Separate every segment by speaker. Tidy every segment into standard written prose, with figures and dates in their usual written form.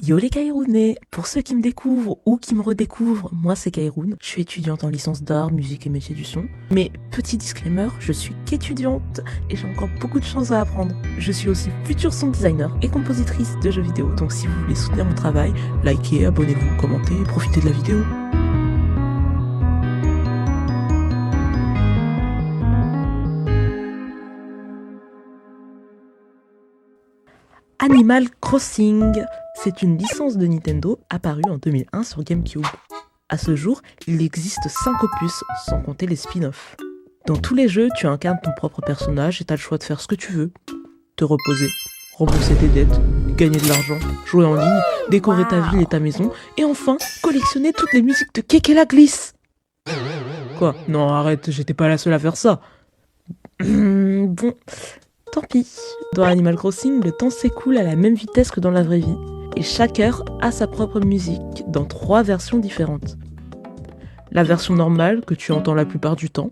Speaker 1: Yo les Kairounais, pour ceux qui me découvrent ou qui me redécouvrent, moi c'est Kairoun, je suis étudiante en licence d'art, musique et métiers du son. Mais petit disclaimer, je suis qu'étudiante et j'ai encore beaucoup de choses à apprendre. Je suis aussi future sound designer et compositrice de jeux vidéo, donc si vous voulez soutenir mon travail, likez, abonnez-vous, commentez et profitez de la vidéo. Animal Crossing, c'est une licence de Nintendo apparue en 2001 sur GameCube. À ce jour, il existe 5 opus, sans compter les spin-offs. Dans tous les jeux, tu incarnes ton propre personnage et t'as le choix de faire ce que tu veux. Te reposer, rembourser tes dettes, gagner de l'argent, jouer en ligne, décorer ta ville et ta maison, et enfin, collectionner toutes les musiques de Keke la Glisse. Quoi? Non, arrête, j'étais pas la seule à faire ça. Bon, tant pis. Dans Animal Crossing, le temps s'écoule à la même vitesse que dans la vraie vie, et chaque heure a sa propre musique, dans 3 versions différentes. La version normale, que tu entends la plupart du temps,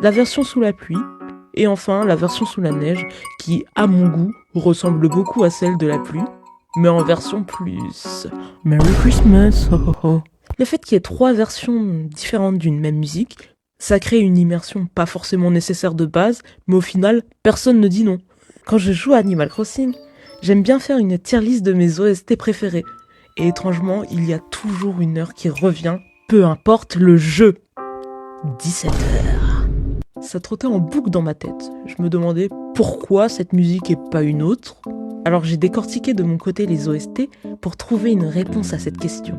Speaker 1: la version sous la pluie, et enfin la version sous la neige, qui, à mon goût, ressemble beaucoup à celle de la pluie, mais en version plus... Merry Christmas, ho ho ho. Le fait qu'il y ait 3 versions différentes d'une même musique, ça crée une immersion pas forcément nécessaire de base, mais au final, personne ne dit non. Quand je joue à Animal Crossing, j'aime bien faire une tier list de mes OST préférés. Et étrangement, il y a toujours une heure qui revient, peu importe le jeu. 17h. Ça trottait en boucle dans ma tête. Je me demandais pourquoi cette musique et pas une autre. Alors j'ai décortiqué de mon côté les OST pour trouver une réponse à cette question.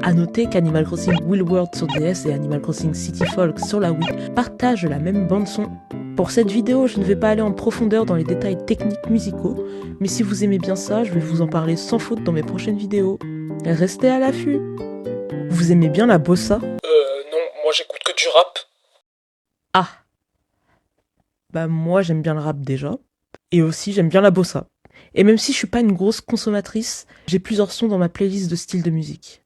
Speaker 1: A noter qu'Animal Crossing Will World sur DS et Animal Crossing City Folk sur la Wii partagent la même bande-son. Pour cette vidéo, je ne vais pas aller en profondeur dans les détails techniques musicaux, mais si vous aimez bien ça, je vais vous en parler sans faute dans mes prochaines vidéos. Restez à l'affût. Vous aimez bien la bossa?
Speaker 2: Non, moi j'écoute que du rap.
Speaker 1: Ah. Bah moi j'aime bien le rap déjà, et aussi j'aime bien la bossa. Et même si je suis pas une grosse consommatrice, j'ai plusieurs sons dans ma playlist de styles de musique.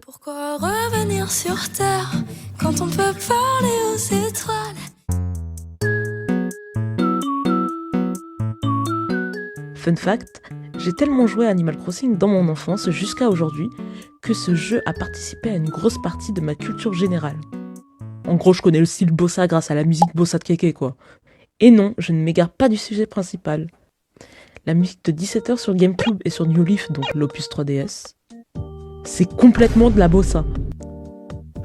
Speaker 3: Pourquoi revenir sur Terre quand on peut parler aux étoiles?
Speaker 1: Fun fact, j'ai tellement joué à Animal Crossing dans mon enfance jusqu'à aujourd'hui que ce jeu a participé à une grosse partie de ma culture générale. En gros, je connais le style bossa grâce à la musique bossa de Keke, quoi. Et non, je ne m'égare pas du sujet principal. La musique de 17h sur GameCube et sur New Leaf, donc l'Opus 3DS, c'est complètement de la bossa.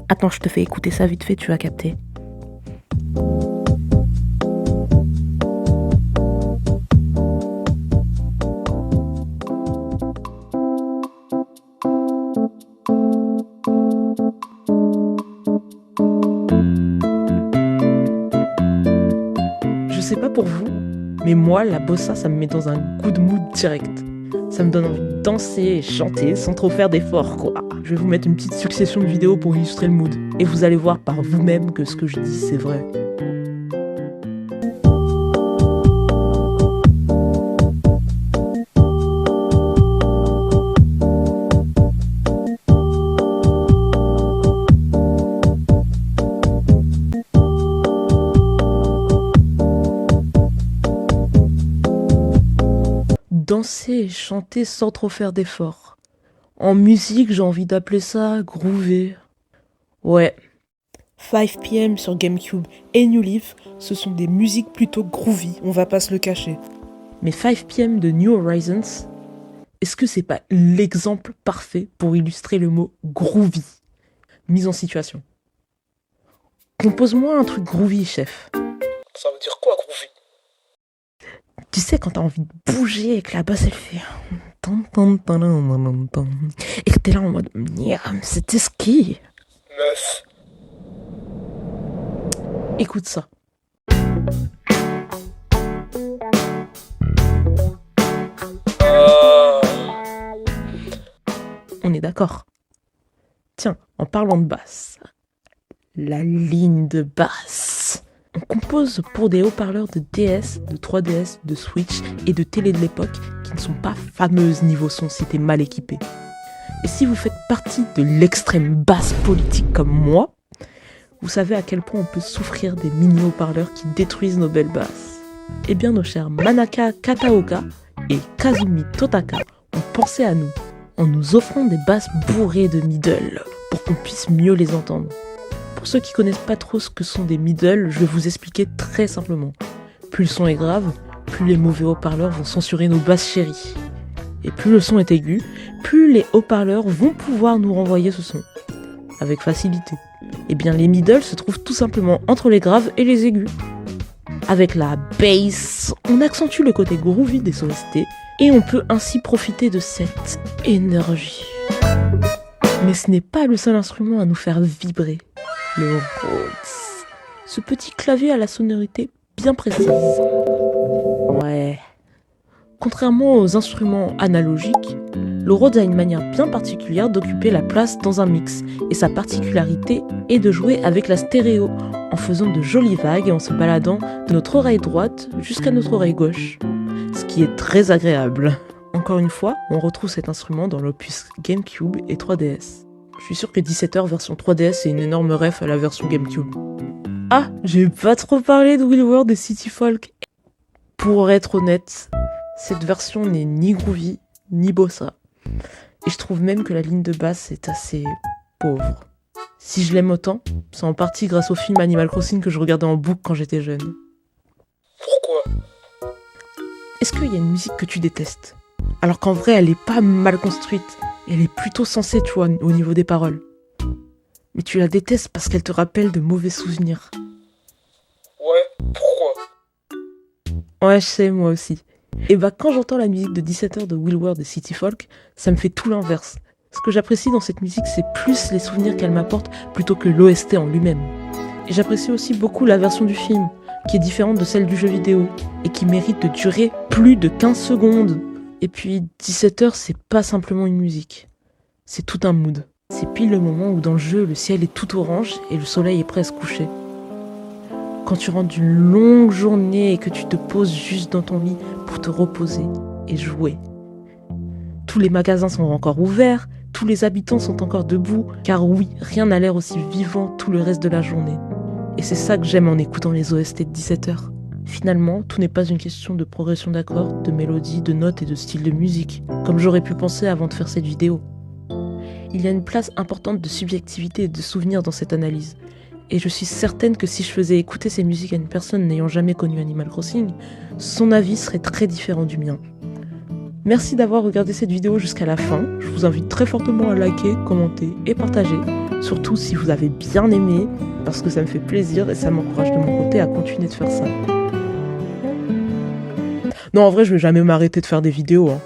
Speaker 1: Attends, je te fais écouter ça vite fait, tu vas capter. Je sais pas pour vous, mais moi, la bossa, ça me met dans un good mood direct. Ça me donne envie de danser et chanter sans trop faire d'efforts, quoi. Je vais vous mettre une petite succession de vidéos pour illustrer le mood. Et vous allez voir par vous-même que ce que je dis, c'est vrai. Danser et chanter sans trop faire d'efforts. En musique, j'ai envie d'appeler ça groover. Ouais. 5 PM sur GameCube et New Leaf, ce sont des musiques plutôt groovy, on va pas se le cacher. Mais 5 PM de New Horizons, est-ce que c'est pas l'exemple parfait pour illustrer le mot groovy? Mise en situation. Compose-moi un truc groovy, chef.
Speaker 2: Ça veut dire quoi, groovy?
Speaker 1: Tu sais, quand t'as envie de bouger et que la basse elle fait... Et que t'es là en mode... C'était ski.
Speaker 2: Meuf.
Speaker 1: Écoute ça. On est d'accord. Tiens, en parlant de basse. La ligne de basse. On compose pour des haut-parleurs de DS, de 3DS, de Switch et de télé de l'époque qui ne sont pas fameuses niveau son si t'es mal équipé. Et si vous faites partie de l'extrême basse politique comme moi, vous savez à quel point on peut souffrir des mini haut-parleurs qui détruisent nos belles basses. Eh bien nos chers Manaka Kataoka et Kazumi Totaka ont pensé à nous, en nous offrant des basses bourrées de middle, pour qu'on puisse mieux les entendre. Pour ceux qui connaissent pas trop ce que sont des middle, je vais vous expliquer très simplement. Plus le son est grave, plus les mauvais haut-parleurs vont censurer nos basses chéries. Et plus le son est aigu, plus les haut-parleurs vont pouvoir nous renvoyer ce son. Avec facilité. Eh bien les middle se trouvent tout simplement entre les graves et les aigus. Avec la bass, on accentue le côté groovy des OST et on peut ainsi profiter de cette énergie. Mais ce n'est pas le seul instrument à nous faire vibrer. Le Rhodes. Ce petit clavier à la sonorité bien précise. Ouais. Contrairement aux instruments analogiques, le Rhodes a une manière bien particulière d'occuper la place dans un mix, et sa particularité est de jouer avec la stéréo, en faisant de jolies vagues et en se baladant de notre oreille droite jusqu'à notre oreille gauche, ce qui est très agréable. Encore une fois, on retrouve cet instrument dans l'opus GameCube et 3DS. Je suis sûr que 17h version 3DS est une énorme ref à la version GameCube. Ah, j'ai pas trop parlé de Will World et City Folk. Pour être honnête, cette version n'est ni groovy, ni bossa. Et je trouve même que la ligne de basse est assez pauvre. Si je l'aime autant, c'est en partie grâce au film Animal Crossing que je regardais en boucle quand j'étais jeune.
Speaker 2: Pourquoi?
Speaker 1: Est-ce qu'il y a une musique que tu détestes? Alors qu'en vrai, elle est pas mal construite. Elle est plutôt sensée, tu vois, au niveau des paroles. Mais tu la détestes parce qu'elle te rappelle de mauvais souvenirs.
Speaker 2: Ouais, pourquoi?
Speaker 1: Ouais, je sais, moi aussi. Et bah, quand j'entends la musique de 17h de Will World et City Folk, ça me fait tout l'inverse. Ce que j'apprécie dans cette musique, c'est plus les souvenirs qu'elle m'apporte plutôt que l'OST en lui-même. Et j'apprécie aussi beaucoup la version du film, qui est différente de celle du jeu vidéo, et qui mérite de durer plus de 15 secondes. Et puis, 17h, c'est pas simplement une musique. C'est tout un mood. C'est pile le moment où dans le jeu, le ciel est tout orange et le soleil est prêt à se coucher. Quand tu rentres d'une longue journée et que tu te poses juste dans ton lit pour te reposer et jouer. Tous les magasins sont encore ouverts, tous les habitants sont encore debout, car oui, rien n'a l'air aussi vivant tout le reste de la journée. Et c'est ça que j'aime en écoutant les OST de 17h. Finalement, tout n'est pas une question de progression d'accords, de mélodie, de notes et de style de musique, comme j'aurais pu penser avant de faire cette vidéo. Il y a une place importante de subjectivité et de souvenirs dans cette analyse. Et je suis certaine que si je faisais écouter ces musiques à une personne n'ayant jamais connu Animal Crossing, son avis serait très différent du mien. Merci d'avoir regardé cette vidéo jusqu'à la fin. Je vous invite très fortement à liker, commenter et partager. Surtout si vous avez bien aimé, parce que ça me fait plaisir et ça m'encourage de mon côté à continuer de faire ça. Non, en vrai, je vais jamais m'arrêter de faire des vidéos, hein.